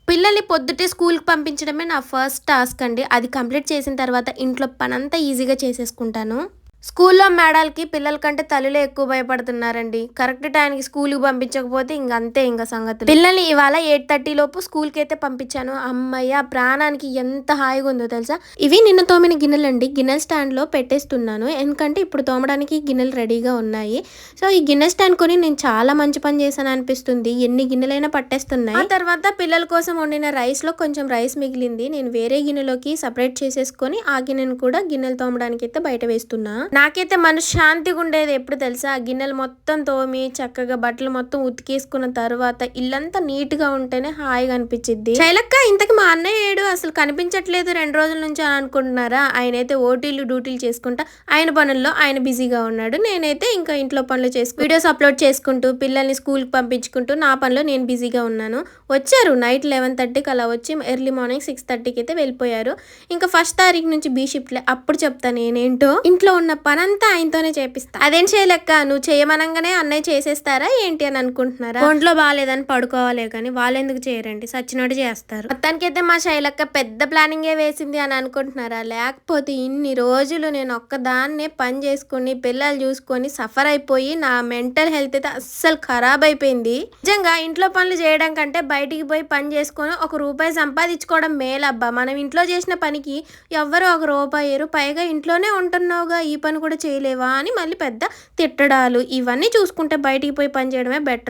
పిల్లల్ని పొద్దుటే స్కూల్‌కి పంపించడమే నా ఫస్ట్ టాస్క్ అండి. అది కంప్లీట్ చేసిన తర్వాత ఇంట్లో పనంతా ఈజీగా చేసేసుకుంటాను. స్కూల్లో మేడాలకి పిల్లల కంటే తల్లులే ఎక్కువ భయపడుతున్నారండి. కరెక్ట్ టైంకి స్కూల్‌కి పంపించకపోతే అంతే సంగతులు. పిల్లల్ని ఇవాళ 8:30 లోపు స్కూల్‌కైతే పంపించాను. హమ్మయ్య! ప్రాణానికి ఎంత హాయిగా ఉందో తెలుసా? ఇవి నిన్న తోమిన గిన్నెలండి. గిన్నెల స్టాండ్‌లో పెట్టేస్తున్నాను. ఎందుకంటే ఇప్పుడు తోమడానికి గిన్నెలు రెడీగా ఉన్నాయి. సో, ఈ గిన్నె స్టాండ్ కొని నేను చాలా మంచి పని చేశాను అనిపిస్తుంది. ఎన్ని గిన్నెలైనా పట్టేస్తున్నాయి. ఆ తర్వాత పిల్లల కోసం వండిన రైస్‌లో కొంచెం రైస్ మిగిలింది. నేను వేరే గిన్నెలోకి సెపరేట్ చేసేసుకొని ఆ గిన్నెను కూడా గిన్నెలు తోమడానికైతే బయట వేస్తున్నా. నాకైతే మనశ్శాంతిగా ఉండేది ఎప్పుడు తెలుసా? ఆ గిన్నెలు మొత్తం తోమి చక్కగా బట్టలు మొత్తం ఉతికేసుకున్న తర్వాత ఇల్లంతా నీట్ గా ఉంటేనే హాయిగా అనిపించిద్ది. శైలక్క, ఇంతకి మా అన్నయ్య ఏడు అసలు కనిపించట్లేదు 2 రోజుల నుంచి అని అనుకుంటున్నారా? ఆయనైతే ఓటీలు డ్యూటీలు చేసుకుంటా ఆయన పనుల్లో ఆయన బిజీగా ఉన్నాడు. నేనైతే ఇంకా ఇంట్లో పనులు చేసుకుంటూ వీడియోస్ అప్లోడ్ చేసుకుంటూ పిల్లల్ని స్కూల్కి పంపించుకుంటూ నా పనిలో నేను బిజీగా ఉన్నాను. వచ్చారు నైట్ 11:30కి అలా వచ్చి ఎర్లీ మార్నింగ్ 6:30కి అయితే వెళ్ళిపోయారు. ఇంకా 1st తారీఖు నుంచి బీ షిఫ్ట్లే. అప్పుడు చెప్తాను నేనేంటో. ఇంట్లో ఉన్న పనంతా ఆయనతోనే చేపిస్తా. అదేం చేయలేక్క, నువ్వు చేయమనంగానే అన్నయ్య చేసేస్తారా ఏంటి అని అనుకుంటున్నారా? ఒంట్లో బాగాలేదని పడుకోవాలే కానీ వాళ్ళు ఎందుకు చేయరండి, సచ్చినట్టు చేస్తారు. మొత్తానికైతే మా శైలక్క పెద్ద ప్లానింగే వేసింది అని అనుకుంటున్నారా? లేకపోతే ఇన్ని రోజులు నేను ఒక్కదాన్నే పని చేసుకుని పిల్లలు చూసుకొని సఫర్ అయిపోయి నా మెంటల్ హెల్త్ అయితే అస్సలు ఖరాబ్ అయిపోయింది. నిజంగా ఇంట్లో పనులు చేయడం కంటే బయటికి పోయి పని చేసుకొని ₹1 సంపాదించుకోవడం మేలబ్బా. మనం ఇంట్లో చేసిన పనికి ఎవ్వరు ₹1 ఇయ్యరు. పైగా ఇంట్లోనే ఉంటున్నావుగా, ఈ పని కూడా చేయలేవా అని మళ్ళీ పెద్ద తిట్టడాలు. ఇవన్నీ చూసుకుంటే బయటికి పోయి పని చేయడమే బెటర్.